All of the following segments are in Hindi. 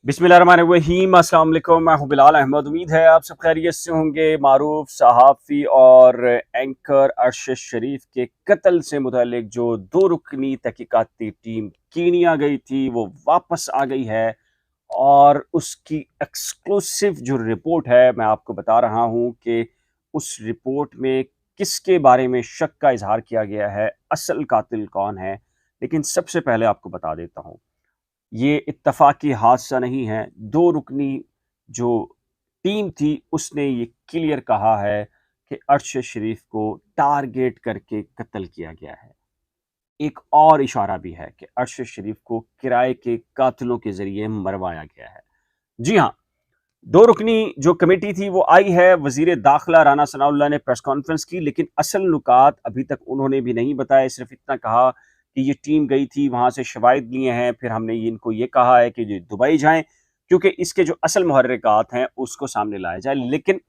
बिस्मिल्लाहिर्रहमानिर्रहीम, अस्सलाम वालेकुम। मैं हूं बिलाल अहमद। उम्मीद है आप सब खैरियत से होंगे। मारूफ सहाफ़ी और एंकर अरशद शरीफ के कत्ल से मुतालिक जो 2 रुकनी तहकीकाती टीम कीनिया गई थी वो वापस आ गई है और उसकी एक्सक्लूसिव जो रिपोर्ट है मैं आपको बता रहा हूं कि उस रिपोर्ट में किसके बारे में शक का इजहार किया गया है, असल कातिल कौन है। लेकिन सबसे पहले आपको बता देता हूं, ये इत्तफ़ाक़ी हादसा नहीं है। 2 रुकनी जो टीम थी उसने ये क्लियर कहा है कि अरशद शरीफ को टारगेट करके कत्ल किया गया है। एक और इशारा भी है कि अरशद शरीफ को किराए के कातिलों के ज़रिए मरवाया गया है। जी हाँ, 2 रुकनी जो कमेटी थी वो आई है। वज़ीर दाखिला राना सनाउल्लाह ने प्रेस कॉन्फ्रेंस की, लेकिन असल नुकात अभी तक उन्होंने भी नहीं बताए। सिर्फ इतना कहा कि ये टीम गई थी, वहाँ से शवाहिद लिए हैं, फिर हमने इनको ये कहा है कि ये दुबई जाएँ क्योंकि इसके जो असल मुहर्रिकात हैं उसको सामने लाया जाए। लेकिन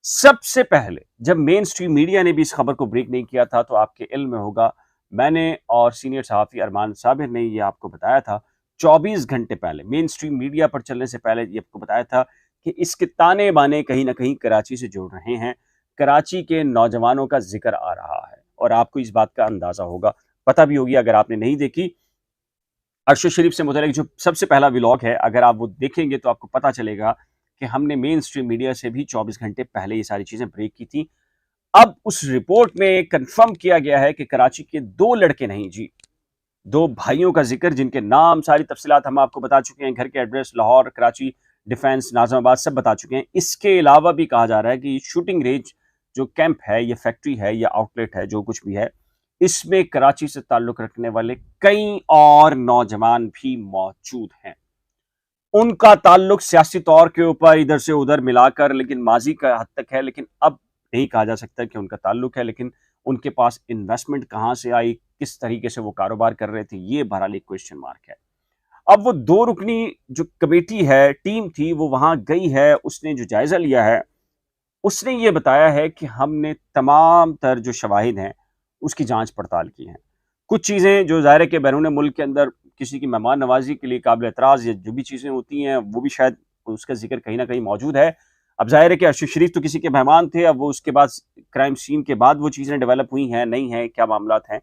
सबसे पहले जब मेन स्ट्रीम मीडिया ने भी इस खबर को ब्रेक नहीं किया था तो आपके इल्म में होगा, मैंने और सीनियर सहाफ़ी अरमान साबिर ने ये आपको बताया था 24 घंटे पहले, मेन स्ट्रीम मीडिया पर चलने से पहले ये आपको बताया था कि इसके ताने-बाने कहीं न कहीं कराची से जुड़ रहे हैं। कराची के नौजवानों का ज़िक्र आ रहा है और आपको इस बात का अंदाज़ा होगा, पता भी होगी अगर आपने नहीं देखी। अरशद शरीफ से मुतल्लिक जो सबसे पहला व्लॉग है, अगर आप वो देखेंगे तो आपको पता चलेगा कि हमने मेन स्ट्रीम मीडिया से भी 24 घंटे पहले ये सारी चीज़ें ब्रेक की थी। अब उस रिपोर्ट में कन्फर्म किया गया है कि कराची के 2 लड़के नहीं जी, 2 भाइयों का ज़िक्र, जिनके नाम, सारी तफ़सीलात हम आपको बता चुके हैं, घर के एड्रेस, लाहौर, कराची, डिफेंस, नाज़िमाबाद सब बता चुके हैं। इसके अलावा भी कहा जा रहा है कि ये शूटिंग रेंज जो कैंप है, ये फैक्ट्री है या आउटलेट है, जो कुछ भी है, इसमें कराची से ताल्लुक़ रखने वाले कई और नौजवान भी मौजूद हैं। उनका ताल्लुक सियासी तौर के ऊपर इधर से उधर मिलाकर लेकिन माजी का हद तक है, लेकिन अब नहीं कहा जा सकता कि उनका ताल्लुक है। लेकिन उनके पास इन्वेस्टमेंट कहाँ से आई, किस तरीके से वो कारोबार कर रहे थे, ये बहरहाल एक क्वेश्चन मार्क है। अब वो 2 रुकनी जो कमेटी है, टीम थी, वो वहाँ गई है, उसने जो जायज़ा लिया है, उसने ये बताया है कि हमने तमाम तर जो शवाहिद हैं, उसकी जाँच पड़ताल की है। कुछ चीज़ें जो ज़ाहिर है कि बैरून मुल्क के अंदर किसी की मेहमान नवाज़ी के लिए काबिल एतराज़ या जो भी चीज़ें होती हैं, वो भी शायद उसका ज़िक्र कहीं न कहीं मौजूद है। अब ज़ाहिर है कि अरशद शरीफ तो किसी के मेहमान थे, अब वो उसके बाद क्राइम सीन के बाद वो चीज़ें डेवलप हुई हैं, नहीं हैं, क्या मामलात हैं।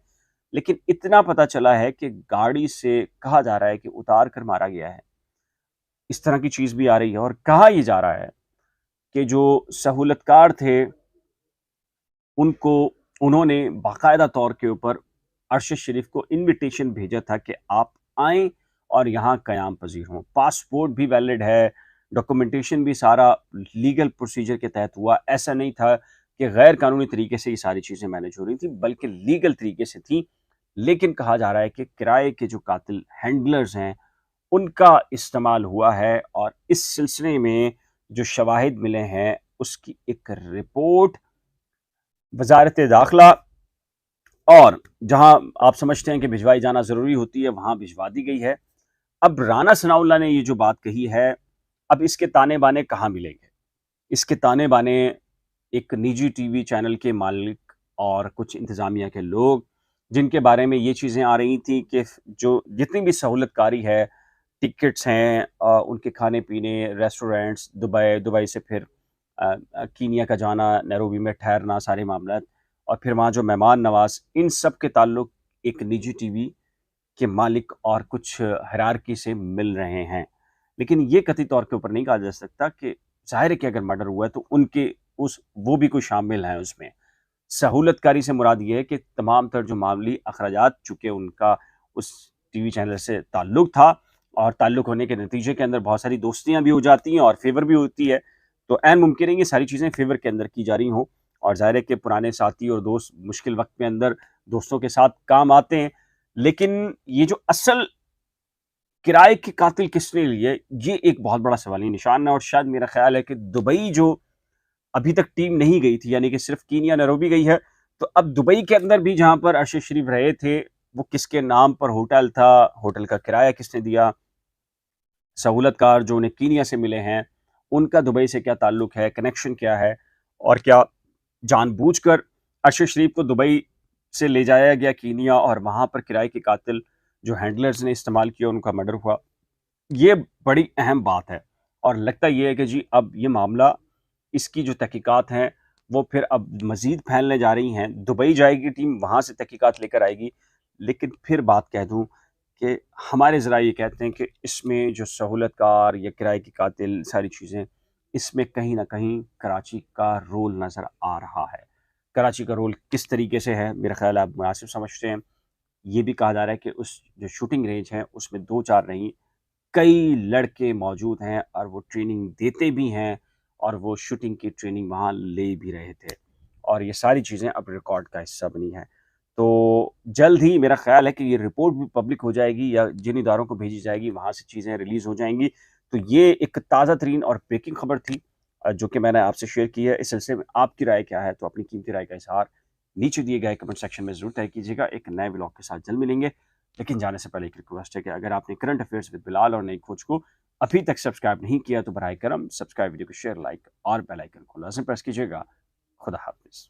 लेकिन इतना पता चला है कि गाड़ी से कहा जा रहा है कि उतार कर मारा गया है। इस तरह की चीज़ भी आ रही है और कहा ये जा रहा है कि जो सहूलतकार थे, उनको उन्होंने बाकायदा तौर के ऊपर अरशद शरीफ को इन्विटेशन भेजा था कि आप आएँ और यहाँ क़याम पज़ीर हों। पासपोर्ट भी वैलिड है, डॉक्यूमेंटेशन भी सारा लीगल प्रोसीजर के तहत हुआ। ऐसा नहीं था कि गैर कानूनी तरीके से ये सारी चीज़ें मैनेज हो रही थी, बल्कि लीगल तरीके से थी। लेकिन कहा जा रहा है कि किराए के जो कातिल हैंडलर्स हैं, उनका इस्तेमाल हुआ है और इस सिलसिले में जो शवाहिद मिले हैं, उसकी एक रिपोर्ट वज़ारत दाखिला और जहाँ आप समझते हैं कि भिजवाई जाना ज़रूरी होती है, वहाँ भिजवा दी गई है। अब राना सनाउल्लाह ने ये जो बात कही है, अब इसके ताने-बाने कहाँ मिलेंगे? इसके ताने-बाने एक निजी टीवी चैनल के मालिक और कुछ इंतज़ामिया के लोग, जिनके बारे में ये चीज़ें आ रही थी कि जो जितनी भी सहूलतकारी है, टिकट्स हैं, उनके खाने-पीने, रेस्टोरेंट्स, दुबई, दुबई से फिर कीनिया का जाना, नैरोबी में ठहरना, सारे मामलात और फिर वहाँ जो मेहमान नवाज़, इन सब के ताल्लुक एक निजी टीवी के मालिक और कुछ हायरार्की से मिल रहे हैं। लेकिन ये कतई तौर के ऊपर नहीं कहा जा सकता कि ज़ाहिर है कि अगर मर्डर हुआ है तो उनके उस वो भी कोई शामिल हैं उसमें। सहूलतकारी से मुराद ये है कि तमाम तर जो मामूली अखराजात चूँकि उनका उस टीवी चैनल से ताल्लुक था और ताल्लुक होने के नतीजे के अंदर बहुत सारी दोस्तियाँ भी हो जाती हैं और फ़ेवर भी होती है। तो ऐन मुमकिन है ये सारी चीज़ें फ़ेवर के अंदर की जा रही हों और ज़ाहिर है कि पुराने साथी और दोस्त मुश्किल वक़्त में अंदर दोस्तों के साथ काम आते हैं। लेकिन ये जो असल किराए के कातिल किसने लिए, ये एक बहुत बड़ा सवालिया निशान है और शायद मेरा ख़्याल है कि दुबई जो अभी तक टीम नहीं गई थी, यानी कि सिर्फ़ कीनिया, नैरोबी गई है, तो अब दुबई के अंदर भी जहाँ पर अरशद शरीफ रहे थे, वो किसके नाम पर होटल था, होटल का किराया किसने दिया, सहूलतकार जो उन्हें कीनिया से मिले हैं, उनका दुबई से क्या ताल्लुक है, कनेक्शन क्या है और क्या जानबूझकर अरशद शरीफ को दुबई से ले जाया गया कीनिया और वहाँ पर किराए के कातिल जो हैंडलर्स ने इस्तेमाल किया, उनका मर्डर हुआ। ये बड़ी अहम बात है और लगता ये है कि जी अब ये मामला, इसकी जो तहकीकात हैं, वो फिर अब मज़ीद फैलने जा रही हैं। दुबई जाएगी टीम, वहाँ से तहकीकात लेकर आएगी। लेकिन फिर बात कह दूँ कि हमारे ज़राए ये कहते हैं कि इसमें जो सहूलतकार या किराए की कातिल सारी चीज़ें, इसमें कहीं न कहीं कराची का रोल नज़र आ रहा है। कराची का रोल किस तरीके से है, मेरा ख़्याल है आप मुनासिब समझते हैं। ये भी कहा जा रहा है कि उस जो शूटिंग रेंज है, उसमें 2-4 नहीं, कई लड़के मौजूद हैं और वो ट्रेनिंग देते भी हैं और वो शूटिंग की ट्रेनिंग वहाँ ले भी रहे थे और ये सारी चीज़ें अब रिकॉर्ड का हिस्सा बनी हैं। तो जल्द ही मेरा ख़्याल है कि ये रिपोर्ट भी पब्लिक हो जाएगी या जिन इदारों को भेजी जाएगी, वहाँ से चीज़ें रिलीज़ हो जाएँगी। तो ये एक ताज़ा तरीन और ब्रेकिंग खबर थी जो कि मैंने आपसे शेयर की है। इस सिलसिले में आपकी राय क्या है? तो अपनी कीमती राय का इज़हार नीचे दिए गए कमेंट सेक्शन में ज़रूर तय कीजिएगा। एक नए व्लॉग के साथ जल्द मिलेंगे। लेकिन जाने से पहले एक रिक्वेस्ट है कि अगर आपने करंट अफेयर्स विद बिलाल और नई खोज को अभी तक सब्सक्राइब नहीं किया तो बराए करम सब्सक्राइब, वीडियो को शेयर, लाइक और बेल आइकन को लाज़िम प्रेस कीजिएगा। खुदा हाफ़िज़।